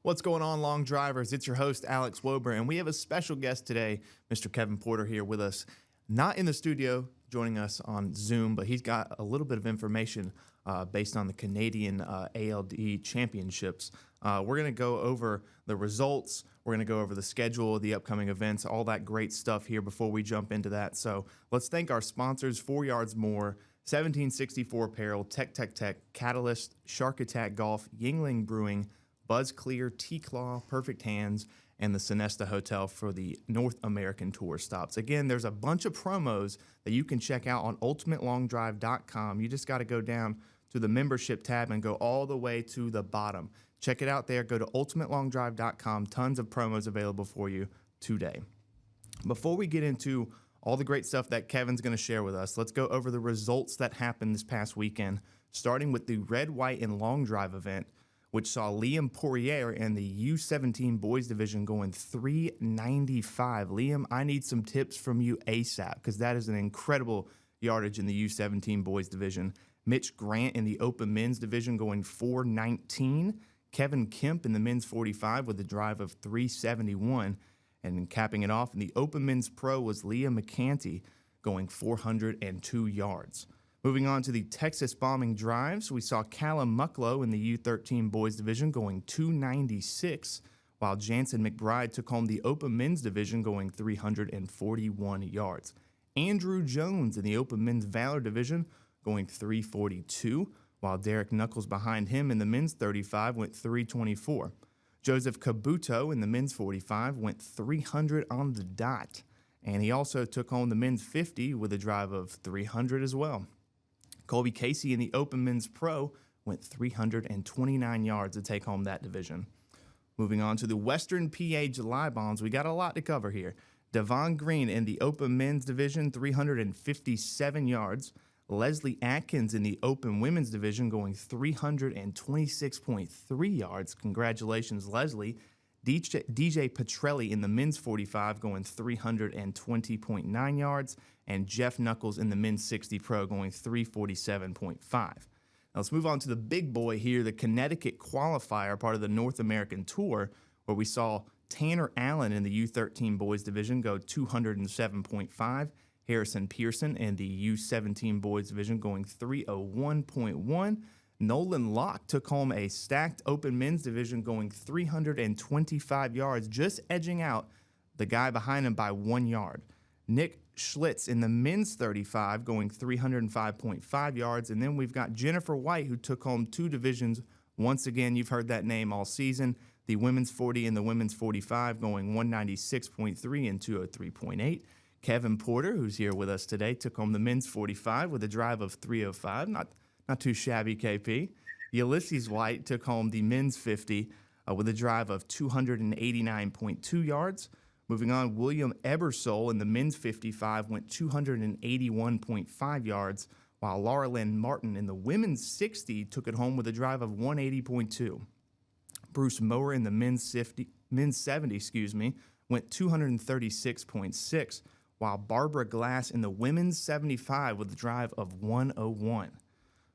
What's going on, long drivers? It's your host, Alex Wober, and we have a special guest today, Mr. Kevin Porter, here with us. Not in the studio, joining us on Zoom, but he's got a little bit of information based on the Canadian ALD Championships. We're going to go over the results. We're going to go over the schedule, the upcoming events, all that great stuff here before we jump into that. So let's thank our sponsors, 4 Yards More, 1764 Apparel, Tech, Catalyst, Shark Attack Golf, Yingling Brewing, Buzz Clear, T-Claw, Perfect Hands, and the Sonesta Hotel for the North American Tour stops. Again, there's a bunch of promos that you can check out on ultimatelongdrive.com. You just got to go down to the membership tab and go all the way to the bottom. Check it out there. Go to ultimatelongdrive.com. Tons of promos available for you today. Before we get into all the great stuff that Kevin's going to share with us, let's go over the results that happened this past weekend, starting with the red, white, and long drive event, which saw Liam Poirier in the U17 boys division going 395. Liam, I need some tips from you ASAP because that is an incredible yardage in the U17 boys division. Mitch Grant in the open men's division going 419. Kevin Kemp in the men's 45 with a drive of 371. And capping it off in the open men's pro was Leah McCanty going 402 yards. Moving on to the Texas bombing drives, we saw Callum Mucklow in the U13 boys division going 296, while Jansen McBride took home the open men's division going 341 yards. Andrew Jones in the open men's Valor division going 342, while Derek Knuckles behind him in the men's 35 went 324. Joseph Cabuto in the men's 45 went 300 on the dot, and he also took home the men's 50 with a drive of 300 as well. Colby Casey in the open men's pro went 329 yards to take home that division. Moving on to the Western PA July bombs, we got a lot to cover here. Devon Green in the open men's division, 357 yards. Leslie Atkins in the open women's division going 326.3 yards. Congratulations, Leslie. DJ Petrelli in the men's 45 going 320.9 yards, and Jeff Knuckles in the men's 60 pro going 347.5. Now let's move on to the big boy here, the Connecticut qualifier, part of the North American Tour, where we saw Tanner Allen in the U13 boys division go 207.5, Harrison Pearson in the U17 boys division going 301.1, Nolan Locke took home a stacked open men's division going 325 yards, just edging out the guy behind him by 1 yard. Nick Schlitz in the men's 35 going 305.5 yards. And then we've got Jennifer White, who took home two divisions. Once again, you've heard that name all season. The women's 40 and the women's 45 going 196.3 and 203.8. Kevin Porter, who's here with us today, took home the men's 45 with a drive of 305. Not too shabby, KP. Ulysses White took home the men's 50 with a drive of 289.2 yards. Moving on, William Ebersole in the men's 55 went 281.5 yards, while Laura Lynn Martin in the women's 60 took it home with a drive of 180.2. Bruce Mower in the men's 70, went 236.6, while Barbara Glass in the women's 75 with a drive of 101.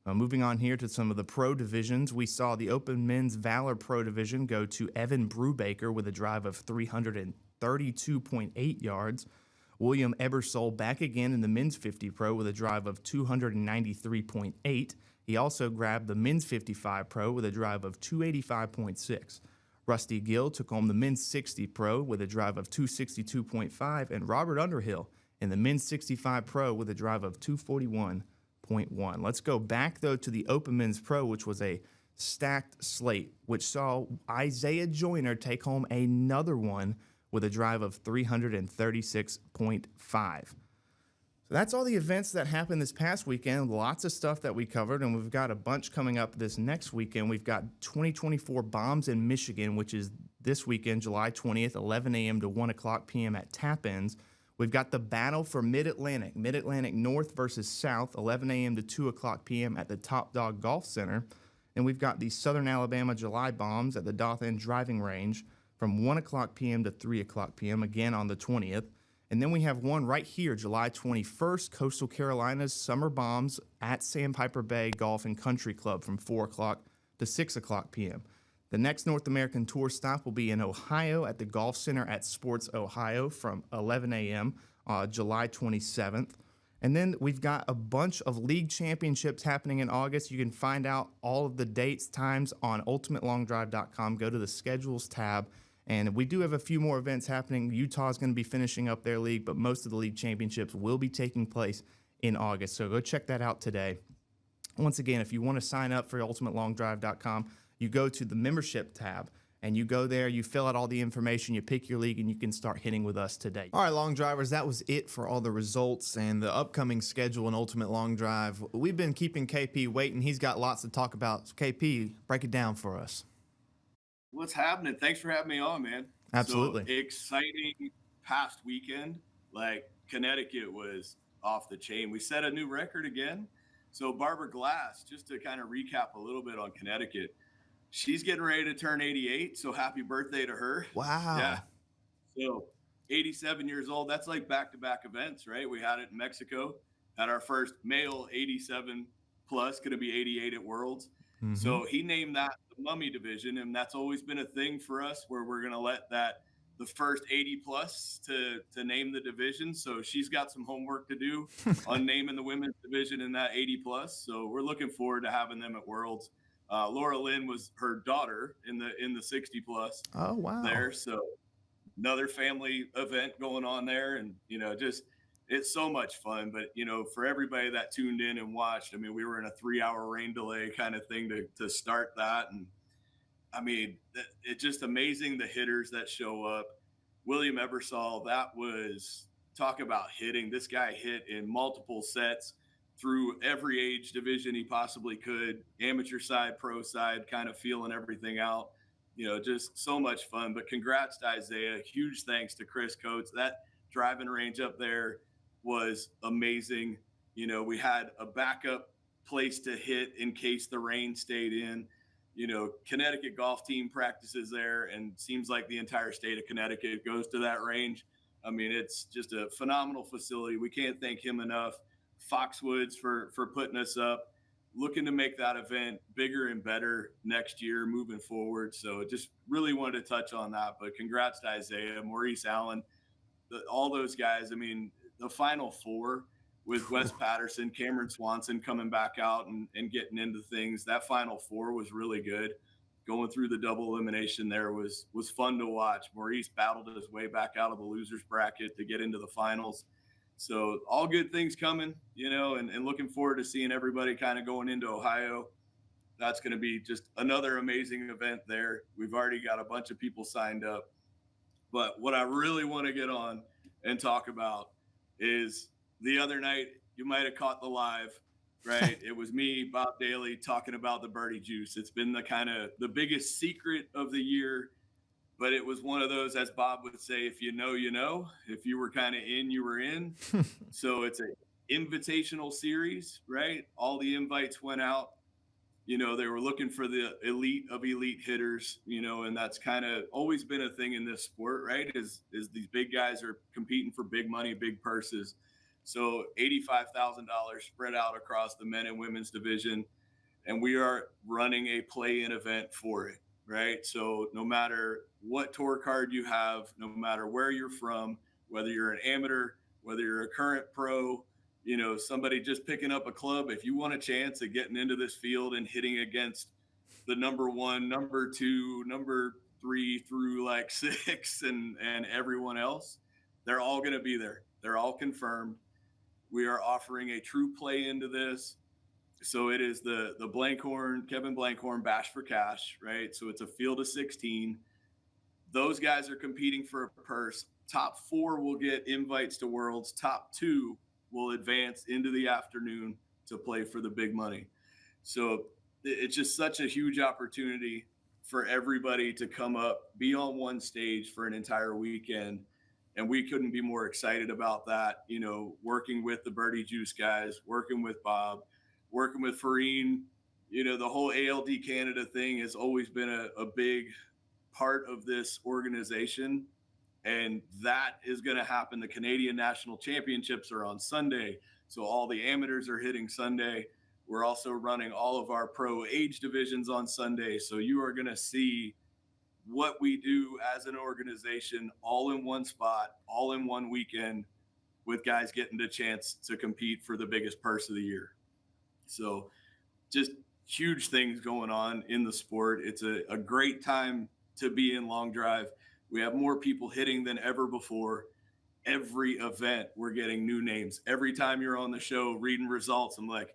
Moving on here to some of the pro divisions, we saw the open men's Valor Pro division go to Evan Brubaker with a drive of 332.8 yards. William Ebersole back again in the men's 50 pro with a drive of 293.8. He also grabbed the men's 55 pro with a drive of 285.6. Rusty Gill took home the men's 60 pro with a drive of 262.5, and Robert Underhill in the men's 65 pro with a drive of 241.1. Let's go back, though, to the Open Men's Pro, which was a stacked slate, which saw Isaiah Joyner take home another one with a drive of 336.5. So that's all the events that happened this past weekend. Lots of stuff that we covered, and we've got a bunch coming up this next weekend. We've got 2024 Bombs in Michigan, which is this weekend, July 20th, 11 a.m. to 1 o'clock p.m. at Tap-Ins. We've got the battle for Mid-Atlantic North versus South, 11 a.m. to 2 o'clock p.m. at the Top Dog Golf Center. And we've got the Southern Alabama July Bombs at the Doth End Driving Range from 1 o'clock p.m. to 3 o'clock p.m., again on the 20th. And then we have one right here, July 21st, Coastal Carolina's Summer Bombs at Sandpiper Bay Golf and Country Club from 4 o'clock to 6 o'clock p.m. The next North American Tour stop will be in Ohio at the Golf Center at Sports Ohio from 11 a.m. July 27th. And then we've got a bunch of league championships happening in August. You can find out all of the dates, times on ultimatelongdrive.com. Go to the schedules tab. And we do have a few more events happening. Utah's going to be finishing up their league, but most of the league championships will be taking place in August. So go check that out today. Once again, if you want to sign up for ultimatelongdrive.com, you go to the membership tab and you go there, you fill out all the information, you pick your league, and you can start hitting with us today. All right, Long Drivers, that was it for all the results and the upcoming schedule in Ultimate Long Drive. We've been keeping KP waiting. He's got lots to talk about. So KP, break it down for us. What's happening? Thanks for having me on, man. Absolutely. So exciting past weekend. Like Connecticut was off the chain. We set a new record again. So Barbara Glass, just to kind of recap a little bit on Connecticut, she's getting ready to turn 88. So happy birthday to her. Wow. Yeah. So 87 years old. That's like back-to-back events, right? We had it in Mexico, had our first male 87 plus, going to be 88 at Worlds. Mm-hmm. So he named that the Mummy division. And that's always been a thing for us where we're going to let the first 80 plus to name the division. So she's got some homework to do on naming the women's division in that 80 plus. So we're looking forward to having them at Worlds. Laura Lynn was her daughter in the 60 plus. Oh, wow. There. So another family event going on there. And, just, it's so much fun, but for everybody that tuned in and watched, I mean, we were in a 3-hour rain delay kind of thing to start that. And I mean, it's just amazing the hitters that show up. William Ebersol, that was, talk about hitting. This guy hit in multiple sets through every age division he possibly could, amateur side, pro side, kind of feeling everything out. Just so much fun. But congrats to Isaiah. Huge thanks to Chris Coates. That driving range up there was amazing. We had a backup place to hit in case the rain stayed in. Connecticut golf team practices there, and seems like the entire state of Connecticut goes to that range. I mean, it's just a phenomenal facility. We can't thank him enough. Foxwoods for putting us up, looking to make that event bigger and better next year moving forward. So just really wanted to touch on that, but congrats to Isaiah, Maurice Allen, all those guys. I mean, the final four with Wes Patterson, Cameron Swanson coming back out and getting into things. That final four was really good. Going through the double elimination there was fun to watch. Maurice battled his way back out of the losers bracket to get into the finals. So all good things coming, and looking forward to seeing everybody kind of going into Ohio. That's going to be just another amazing event there. We've already got a bunch of people signed up. But what I really want to get on and talk about is the other night, you might have caught the live, right? It was me, Bob Daly, talking about the birdie juice. It's been the biggest secret of the year, but it was one of those, as Bob would say, if you know, you know. If you were kind of in, you were in. So it's an invitational series, right? All the invites went out. They were looking for the elite of elite hitters, and that's kind of always been a thing in this sport, right? Is these big guys are competing for big money, big purses. So $85,000 spread out across the men and women's division. And we are running a play-in event for it, right? So no matter what tour card you have, no matter where you're from, whether you're an amateur, whether you're a current pro, somebody just picking up a club, if you want a chance at getting into this field and hitting against the number 1, number 2, number 3 through like 6 and everyone else, they're all going to be there. They're all confirmed. We are offering a true play into this. So it is the Kevin Blankhorn Bash for Cash, right? So it's a field of 16. Those guys are competing for a purse. Top 4 will get invites to Worlds. Top 2 will advance into the afternoon to play for the big money. So it's just such a huge opportunity for everybody to come up, be on one stage for an entire weekend. And we couldn't be more excited about that, working with the Birdie Juice guys, working with Bob, working with Farine. The whole ALD Canada thing has always been a big part of this organization. And that is going to happen. The Canadian National Championships are on Sunday. So all the amateurs are hitting Sunday. We're also running all of our pro age divisions on Sunday. So you are going to see what we do as an organization all in one spot, all in one weekend, with guys getting the chance to compete for the biggest purse of the year. So just huge things going on in the sport. It's a great time to be in long drive. We have more people hitting than ever before. Every event, we're getting new names. Every time you're on the show reading results, I'm like,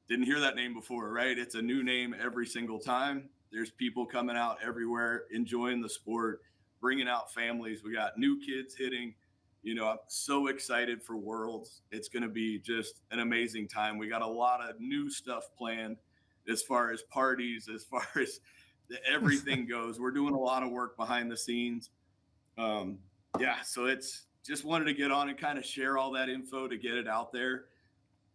didn't hear that name before, right? It's a new name every single time. There's people coming out everywhere, enjoying the sport, bringing out families. We got new kids hitting. You know, I'm so excited for Worlds. It's going to be just an amazing time. We got a lot of new stuff planned as far as parties, as far as everything goes. We're doing a lot of work behind the scenes. So it's just wanted to get on and kind of share all that info to get it out there.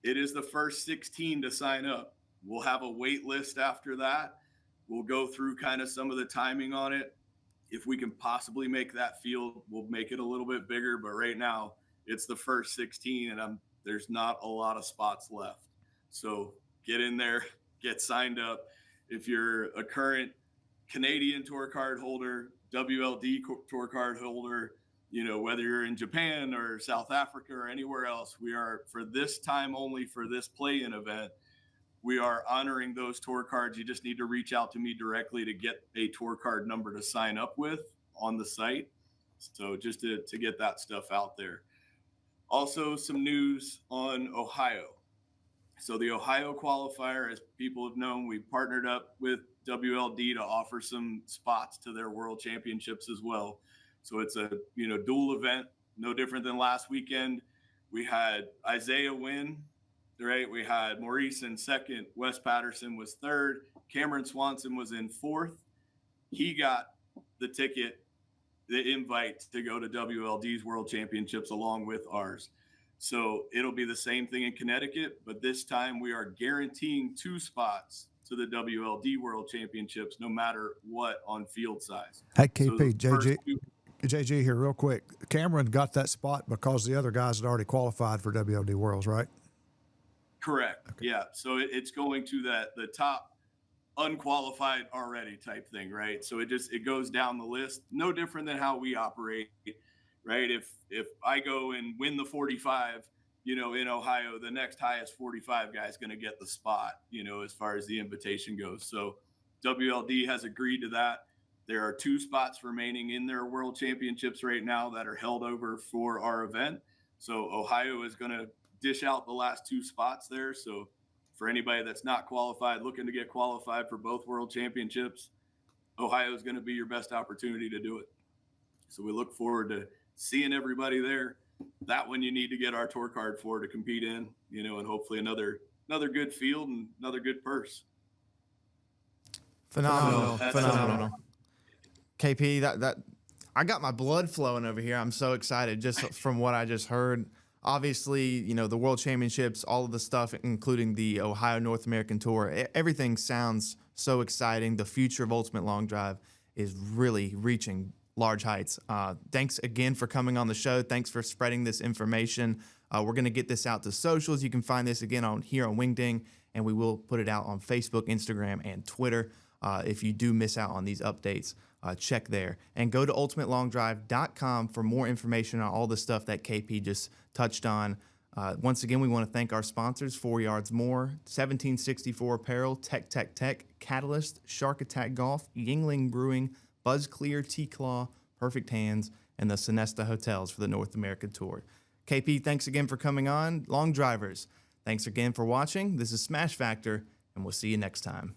It is the first 16 to sign up. We'll have a wait list after that. We'll go through kind of some of the timing on it. If we can possibly make that field, we'll make it a little bit bigger. But right now, it's the first 16, and there's not a lot of spots left. So get in there, get signed up. If you're a current Canadian tour card holder, WLD tour card holder, you know, whether you're in Japan or South Africa or anywhere else, we are, for this time only, for this play-in event, we are honoring those tour cards. You just need to reach out to me directly to get a tour card number to sign up with on the site. So just to get that stuff out there. Also, some news on Ohio. So the Ohio qualifier, as people have known, we partnered up with WLD to offer some spots to their world championships as well. So it's a, you know, dual event, no different than last weekend. We had Isaiah win, right? We had Maurice in second, Wes Patterson was third, Cameron Swanson was in fourth. He got the ticket, the invite to go to WLD's World Championships along with ours. So it'll be the same thing in Connecticut, but this time we are guaranteeing 2 spots to the WLD World Championships, no matter what, on field size. Hey, KP, JG here real quick. Cameron got that spot because the other guys had already qualified for WLD Worlds, right? Correct. Okay. Yeah. So it's going to the top unqualified already type thing, right? So it goes down the list. No different than how we operate, right? If I go and win the 45, you know, in Ohio, the next highest 45 guy is going to get the spot, you know, as far as the invitation goes. So WLD has agreed to that. There are 2 spots remaining in their world championships right now that are held over for our event. So Ohio is going to dish out the last 2 spots there. So for anybody that's not qualified, looking to get qualified for both world championships, Ohio is going to be your best opportunity to do it. So we look forward to seeing everybody there. That one you need to get our tour card for to compete in, you know, and hopefully another good field and another good purse. Phenomenal. KP, that I got my blood flowing over here. I'm so excited just from what I just heard. Obviously, you know, the World Championships, all of the stuff, including the Ohio North American Tour, everything sounds so exciting. The future of Ultimate Long Drive is really reaching large heights. Thanks again for coming on the show. Thanks for spreading this information. We're going to get this out to socials. You can find this again here on Wingding, and we will put it out on Facebook, Instagram, and Twitter. If you do miss out on these updates, check there. And go to ultimatelongdrive.com for more information on all the stuff that KP just touched on. Once again, we want to thank our sponsors, 4 Yards More, 1764 Apparel, Tech, Catalyst, Shark Attack Golf, Yingling Brewing, Buzz Clear, T-Claw, Perfect Hands, and the Sonesta Hotels for the North American Tour. KP, thanks again for coming on. Long Drivers, thanks again for watching. This is Smash Factor, and we'll see you next time.